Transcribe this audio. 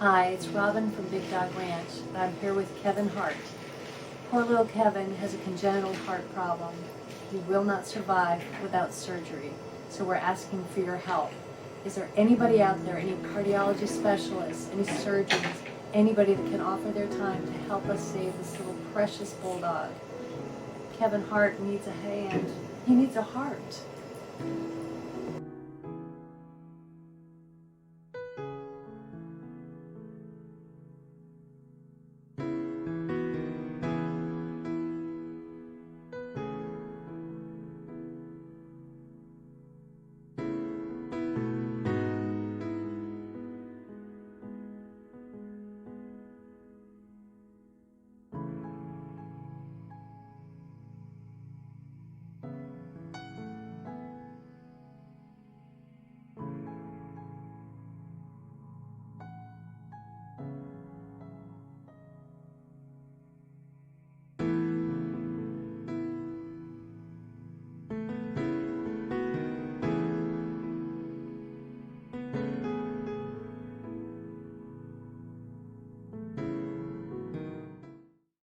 Hi, it's Robin from Big Dog Ranch, and I'm here with Kevin Hart. Poor little Kevin has a congenital heart problem. He will not survive without surgery, so we're asking for your help. Is there anybody out there, any cardiology specialists, any surgeons, anybody that can offer their time to help us save this little precious bulldog? Kevin Hart needs a hand. He needs a heart.